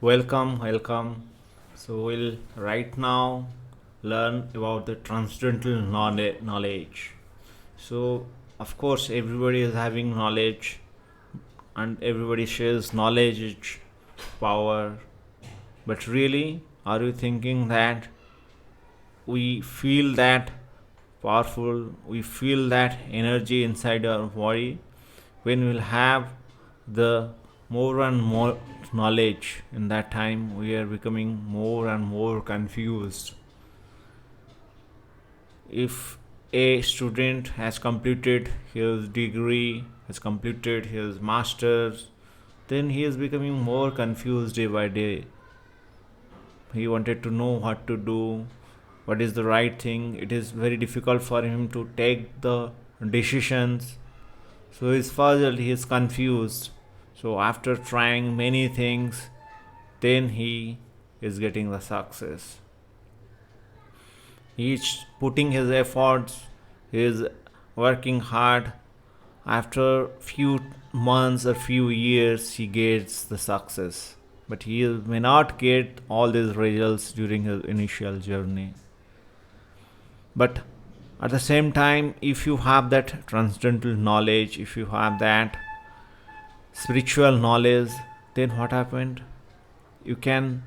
Welcome. So we'll right now learn about the transcendental knowledge. So of course everybody is having knowledge and everybody shares knowledge is power. But really, are you thinking that we feel that powerful, we feel that energy inside our body when we'll have the more and more knowledge? In that time we are becoming more and more confused. If a student has completed his degree, has completed his masters, then he is becoming more confused day by day. He wanted to know what to do, what is the right thing. It is very difficult for him to take the decisions. So his puzzled, he is confused. So after trying many things, then he is getting the success. He is putting his efforts, he is working hard. After few months or few years, he gets the success. But he may not get all these results during his initial journey. But at the same time, if you have that transcendental knowledge, if you have that spiritual knowledge, then what happened? You can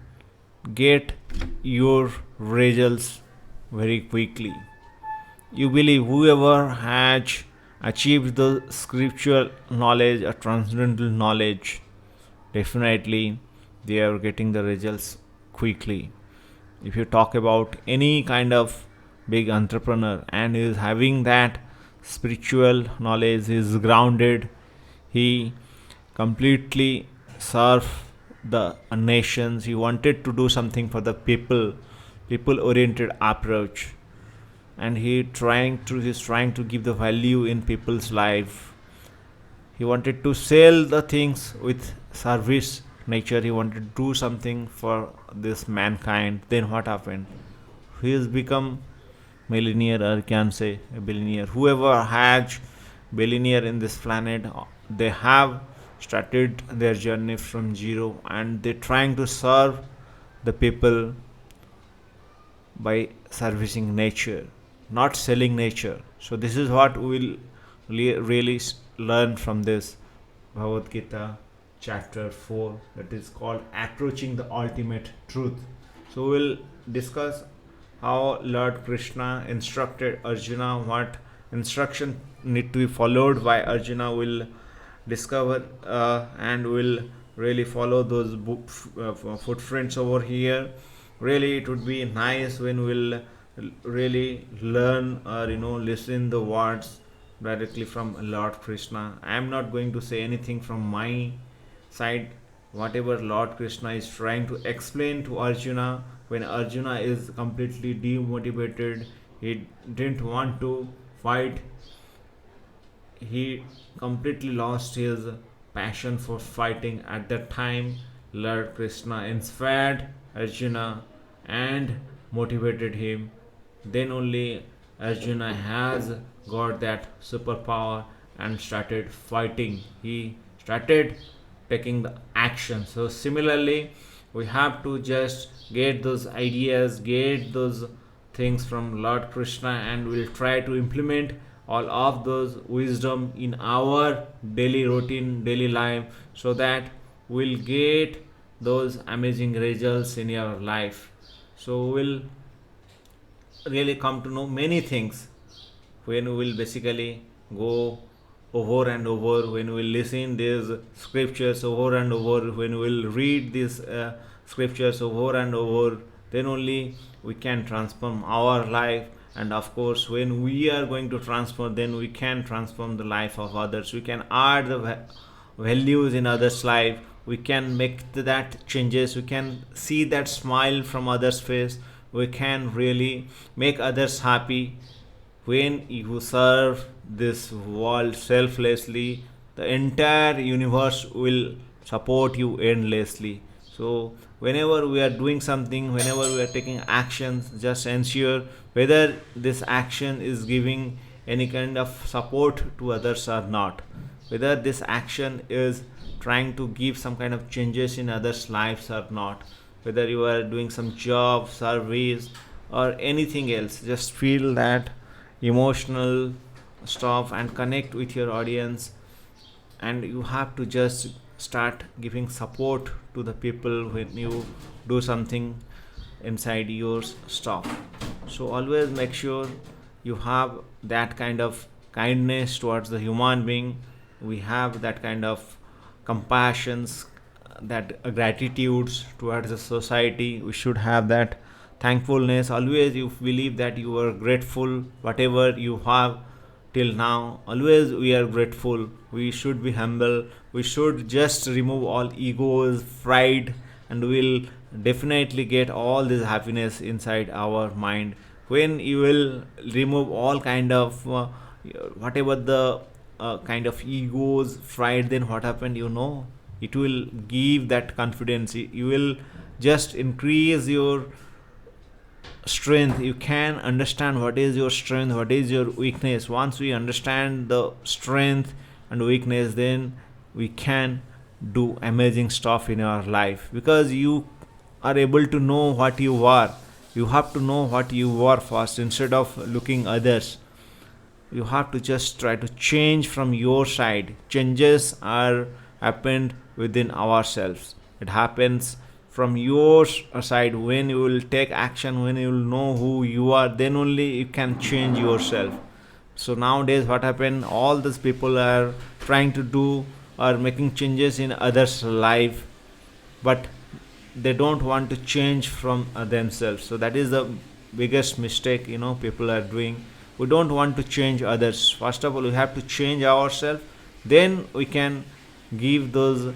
get your results very quickly. You believe whoever has achieved the scriptural knowledge or transcendental knowledge, definitely they are getting the results quickly. If you talk about any kind of big entrepreneur and is having that spiritual knowledge, is grounded, he completely serve the nations, he wanted to do something for the people oriented approach, and he's trying to give the value in people's life. He wanted to sell the things with service nature. He wanted to do something for this mankind. Then what happened? He has become millionaire, or can say a billionaire. Whoever has billionaire in this planet, they have started their journey from zero and they're trying to serve the people by servicing nature, not selling nature. So this is what we will really learn from this Bhagavad Gita chapter 4, that is called Approaching the Ultimate Truth. So we'll discuss how Lord Krishna instructed Arjuna, what instruction need to be followed by Arjuna. Will discover and will really follow those footprints over here. Really, it would be nice when we'll really learn or listen the words directly from Lord Krishna. I am not going to say anything from my side. Whatever Lord Krishna is trying to explain to Arjuna, when Arjuna is completely demotivated, he didn't want to fight, he completely lost his passion for fighting. At that time, Lord Krishna inspired Arjuna and motivated him. Then only Arjuna has got that superpower and started fighting. He started taking the action. So similarly, we have to just get those ideas, get those things from Lord Krishna, and we'll try to implement all of those wisdom in our daily routine, daily life, so that we'll get those amazing results in your life. So we'll really come to know many things when we will basically go over and over, when we will listen these scriptures over and over, when we will read these scriptures over and over, then only we can transform our life. And of course, when we are going to transform, then we can transform the life of others. We can add the values in others life, we can make that changes, we can see that smile from others face, we can really make others happy. When you serve this world selflessly, the entire universe will support you endlessly. So whenever we are doing something, whenever we are taking actions, just ensure whether this action is giving any kind of support to others or not, whether this action is trying to give some kind of changes in others' lives or not. Whether you are doing some job, service, or anything else, just feel that emotional stuff and connect with your audience, and you have to just start giving support to the people when you do something inside your stuff. So always make sure you have that kind of kindness towards the human being. We have that kind of compassions, that gratitudes towards the society. We should have that thankfulness. Always you believe that you are grateful whatever you have till now. Always we are grateful. We should be humble. We should just remove all egos, pride, and we'll definitely get all this happiness inside our mind. When you will remove all kind of whatever the kind of egos, pride, then what happened, it will give that confidence. You will just increase your strength. You can understand what is your strength, what is your weakness. Once we understand the strength and weakness, then we can do amazing stuff in our life, because you are able to know what you are. You have to know what you are first instead of looking others. You have to just try to change from your side. Changes are happened within ourselves. It happens from your side. When you will take action, when you will know who you are, then only you can change yourself. So nowadays what happened, all these people are trying to do or making changes in others life, but they don't want to change from themselves. So that is the biggest mistake people are doing. We don't want to change others. First of all, we have to change ourselves, then we can give those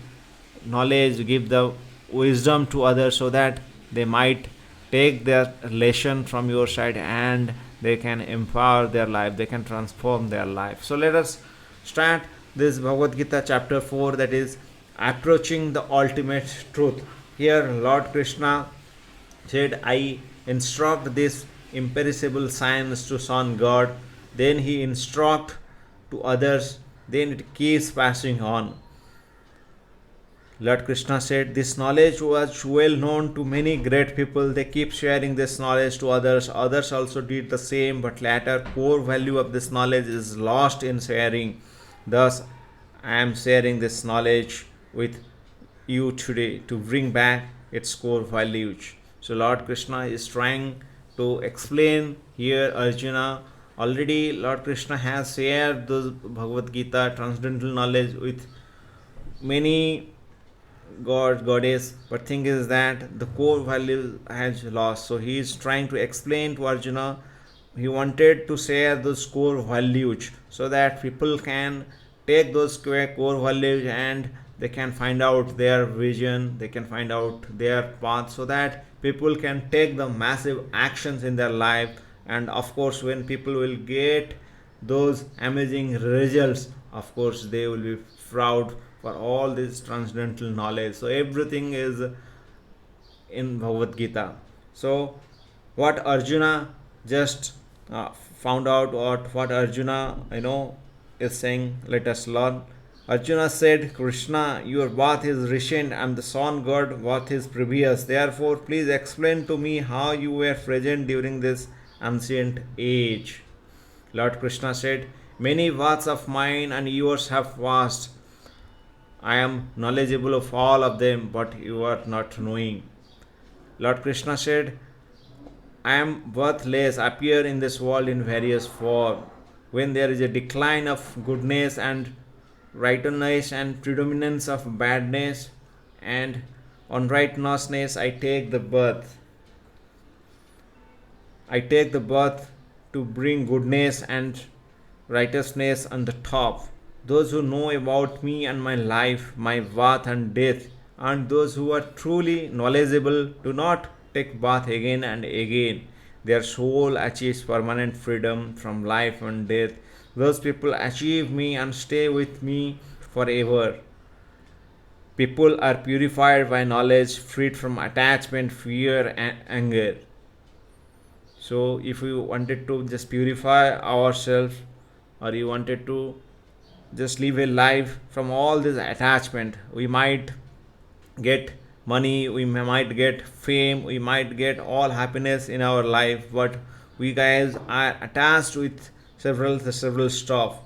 knowledge, give the wisdom to others, so that they might take their lesson from your side and they can empower their life, they can transform their life. So let us start this Bhagavad Gita chapter 4, that is approaching the ultimate truth. Here Lord Krishna said, I instruct this imperishable science to Sun God, then he instruct to others, then it keeps passing on. Lord Krishna said, this knowledge was well known to many great people. They keep sharing this knowledge to others. Others also did the same, but later core value of this knowledge is lost in sharing. Thus, I am sharing this knowledge with you today to bring back its core values. So Lord Krishna is trying to explain here Arjuna. Already Lord Krishna has shared those Bhagavad Gita transcendental knowledge with many god, goddess, but thing is that the core value has lost. So he is trying to explain to Arjuna. He wanted to share those core values so that people can take those core values and they can find out their vision, they can find out their path, so that people can take the massive actions in their life. And of course, when people will get those amazing results, of course they will be proud for all this transcendental knowledge. So everything is in Bhagavad Gita. So what Arjuna just found out, what Arjuna is saying, let us learn. Arjuna said, Krishna, your birth is recent and the sun god birth is previous. Therefore, please explain to me how you were present during this ancient age. Lord Krishna said, many births of mine and yours have passed. I am knowledgeable of all of them, but you are not knowing. Lord Krishna said, I am worthless, appear in this world in various forms. When there is a decline of goodness and righteousness and predominance of badness and unrighteousness, I take the birth. I take the birth to bring goodness and righteousness on the top. Those who know about me and my life, my birth and death, and those who are truly knowledgeable do not take birth again and again. Their soul achieves permanent freedom from life and death. Those people achieve me and stay with me forever. People are purified by knowledge, freed from attachment, fear, and anger. So, if you wanted to just purify ourselves, or you wanted to just live a life from all this attachment. We might get money, we might get fame, we might get all happiness in our life, but we guys are attached with several stuff.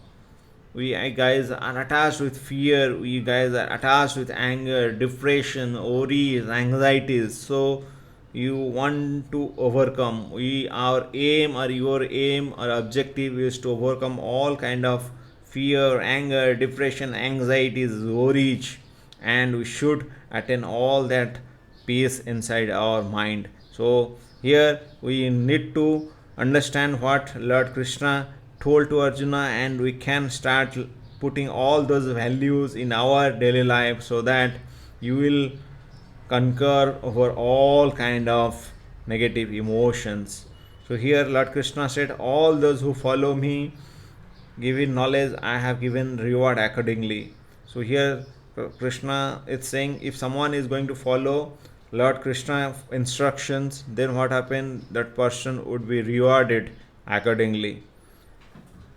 We guys are attached with fear, we guys are attached with anger, depression, worries, anxieties. So you want to overcome, we our aim or your aim or objective is to overcome all kind of fear, anger, depression, anxieties, worries, and we should attain all that peace inside our mind. So here we need to understand what Lord Krishna told to Arjuna, and we can start putting all those values in our daily life, so that you will conquer over all kind of negative emotions. So here Lord Krishna said, all those who follow me, given knowledge, I have given reward accordingly. So here Krishna is saying, if someone is going to follow Lord Krishna instructions, then what happened, that person would be rewarded accordingly.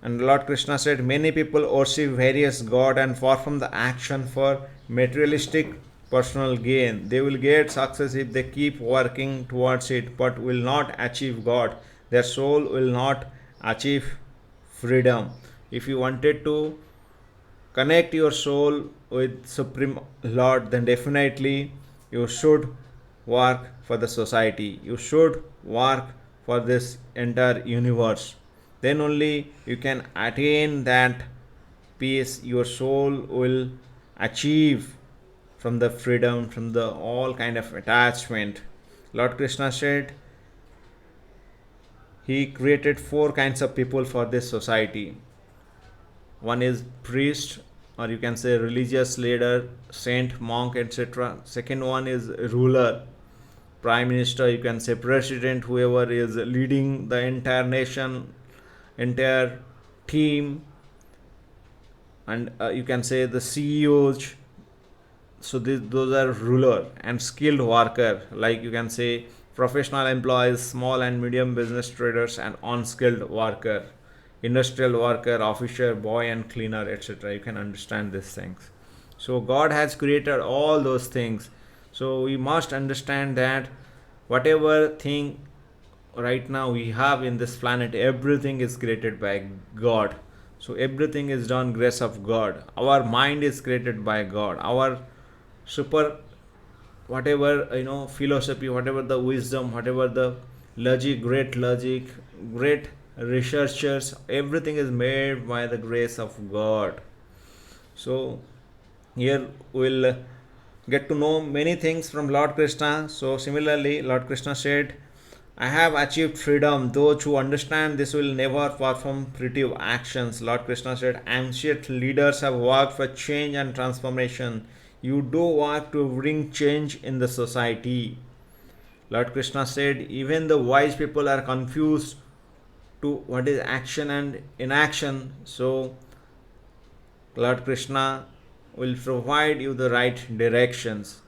And Lord Krishna said, many people worship various god and perform the action for materialistic personal gain. They will get success if they keep working towards it, but will not achieve God. Their soul will not achieve freedom. If you wanted to connect your soul with Supreme Lord, then definitely you should work for the society. You should work for this entire universe. Then only you can attain that peace. Your soul will achieve from the freedom, from the all kind of attachment. Lord Krishna said he created four kinds of people for this society. One is priest, or you can say religious leader, saint, monk, etc. Second one is ruler, prime minister, you can say president, whoever is leading the entire nation, entire team, and you can say the CEOs. So those are ruler. And skilled worker, like you can say professional employees, small and medium business traders, and unskilled worker, industrial worker, officer, boy and cleaner, etc. You can understand these things. So God has created all those things. So we must understand that whatever thing right now we have in this planet, everything is created by God. So everything is done grace of God. Our mind is created by God. Our super whatever philosophy, whatever the wisdom, whatever the logic, great researchers, everything is made by the grace of God. So here we'll get to know many things from Lord Krishna. So similarly, Lord Krishna said, I have achieved freedom. Those who understand this will never perform punitive actions. Lord Krishna said, ancient leaders have worked for change and transformation. You do work to bring change in the society. Lord Krishna said, even the wise people are confused to what is action and inaction. So Lord Krishna will provide you the right directions.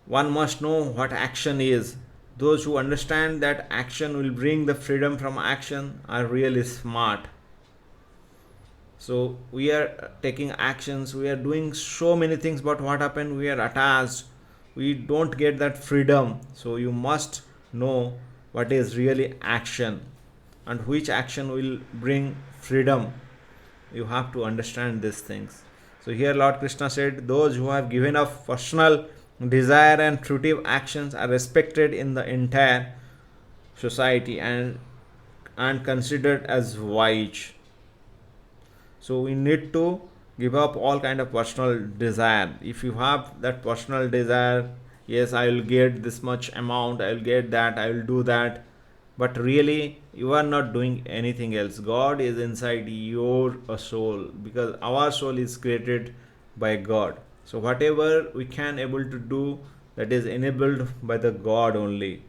One must know what action is. Those who understand that action will bring the freedom from action are really smart. So we are taking actions, we are doing so many things, but what happened, we are attached, we don't get that freedom. So you must know what is really action and which action will bring freedom. You have to understand these things. So here Lord Krishna said, those who have given up personal desire and fruitive actions are respected in the entire society and considered as wise. So we need to give up all kind of personal desire. If you have that personal desire, yes, I will get this much amount, I will get that, I will do that, but really you are not doing anything else. God is inside your soul, because our soul is created by God. So whatever we can able to do, that is enabled by the God only.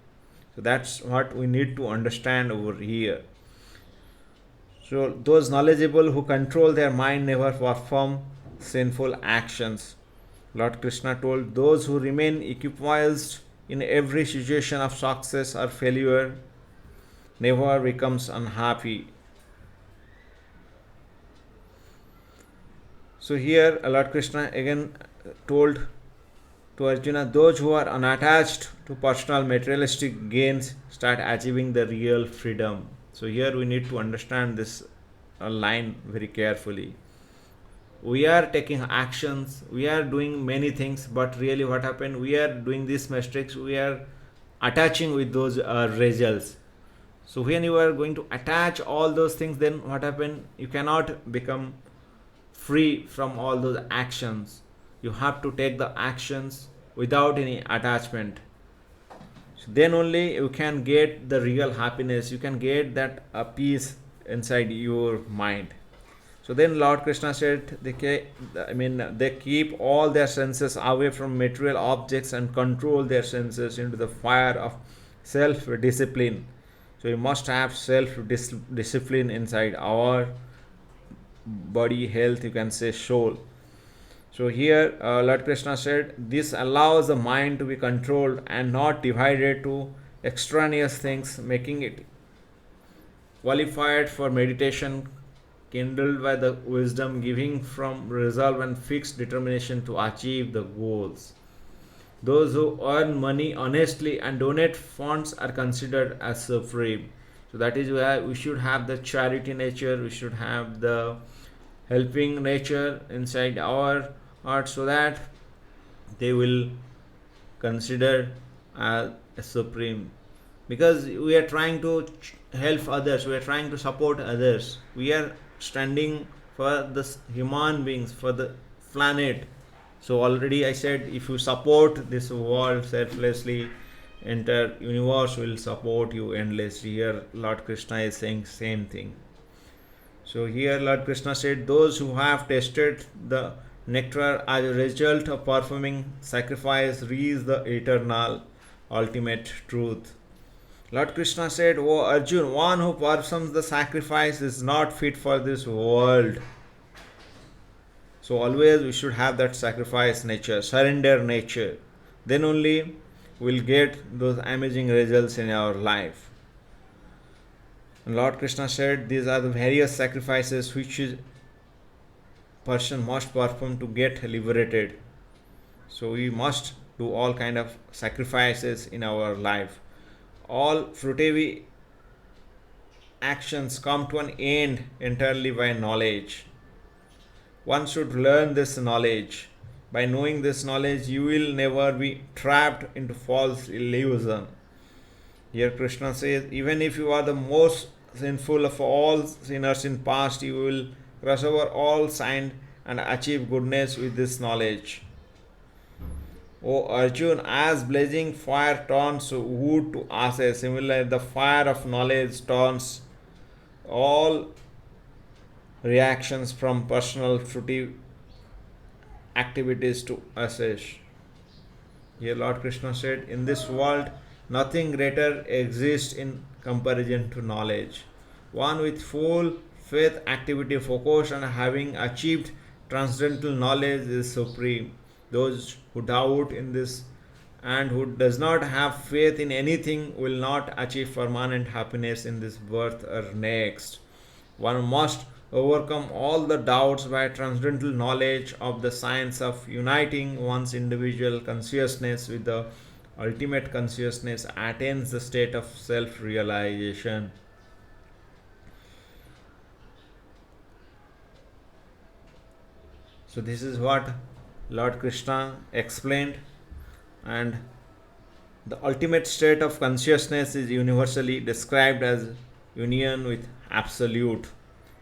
So that's what we need to understand over here. So those knowledgeable who control their mind never perform sinful actions. Lord Krishna told, those who remain equipoised in every situation of success or failure never becomes unhappy. So here Lord Krishna again told to Arjuna, those who are unattached to personal materialistic gains start achieving the real freedom. So here we need to understand this line very carefully. We are taking actions, we are doing many things, but really what happened, we are doing these mistakes, we are attaching with those results. So when you are going to attach all those things, then what happened, you cannot become free from all those actions. You have to take the actions without any attachment. So then only you can get the real happiness, you can get that peace inside your mind. So then Lord Krishna said, they keep all their senses away from material objects and control their senses into the fire of self-discipline. So you must have self-discipline inside our body, health, you can say soul. So here Lord Krishna said, this allows the mind to be controlled and not divided to extraneous things, making it qualified for meditation, kindled by the wisdom, giving from resolve and fixed determination to achieve the goals. Those who earn money honestly and donate funds are considered as supreme. So that is why we should have the charity nature, we should have the helping nature inside our heart, so that they will consider as supreme. Because we are trying to help others, we are trying to support others, we are standing for the human beings, for the planet. So already I said, if you support this world selflessly, entire universe will support you endlessly. Here Lord Krishna is saying same thing. So here Lord Krishna said, those who have tasted the nectar as a result of performing sacrifice reach the eternal ultimate truth. Lord Krishna said, O Arjun, one who performs the sacrifice is not fit for this world. So always we should have that sacrifice nature, surrender nature. Then only we'll get those amazing results in our life. And Lord Krishna said, these are the various sacrifices which a person must perform to get liberated. So we must do all kind of sacrifices in our life. All fruitive actions come to an end entirely by knowledge. One should learn this knowledge. By knowing this knowledge, you will never be trapped into false illusion. Here Krishna says, even if you are the most sinful of all sinners in past, you will cross over all sin and achieve goodness with this knowledge. O Arjun, as blazing fire turns wood to ashes, similarly the fire of knowledge turns all reactions from personal fruitive activities to ashes. Here Lord Krishna said, in this world nothing greater exists in comparison to knowledge. One with full faith, activity, focus, and having achieved transcendental knowledge is supreme. Those who doubt in this and who does not have faith in anything will not achieve permanent happiness in this birth or next. One must overcome all the doubts by transcendental knowledge of the science of uniting one's individual consciousness with the ultimate consciousness, attains the state of self-realization. So this is what Lord Krishna explained, and the ultimate state of consciousness is universally described as union with Absolute.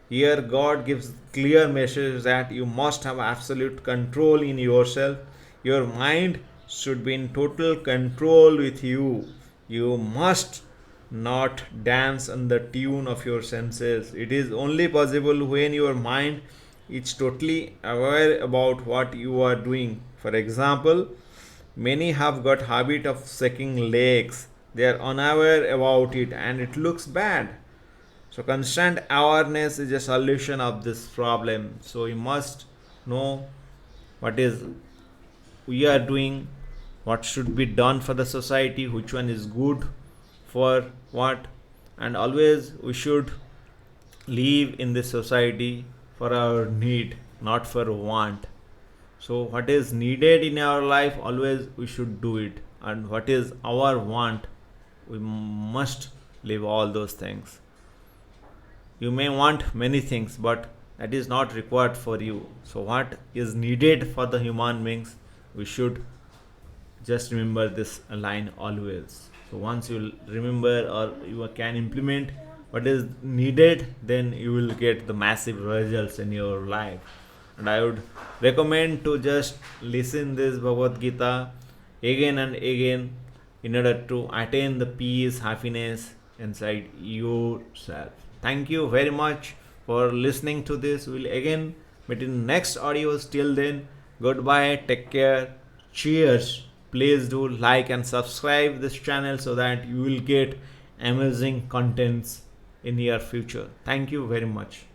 Here God gives clear message that you must have absolute control in yourself. Your mind should be in total control with you. You must not dance on the tune of your senses. It is only possible when your mind is totally aware about what you are doing. For example, many have got habit of sucking legs. They are unaware about it and it looks bad. So constant awareness is a solution of this problem. So you must know what is we are doing, what should be done for the society, which one is good for what, and always we should live in this society for our need. not for want. So what is needed in our life, always we should do it, and what is our want, we must live all those things. You may want many things, but that is not required for you. So what is needed for the human beings, we should just remember this line always. So once you remember or you can implement what is needed, then you will get the massive results in your life. And I would recommend to just listen this Bhagavad Gita again and again in order to attain the peace, happiness inside yourself. Thank you very much for listening to this. We'll again meet in next audios. Till then, goodbye, take care, cheers. Please do like and subscribe this channel so that you will get amazing contents in your future. Thank you very much.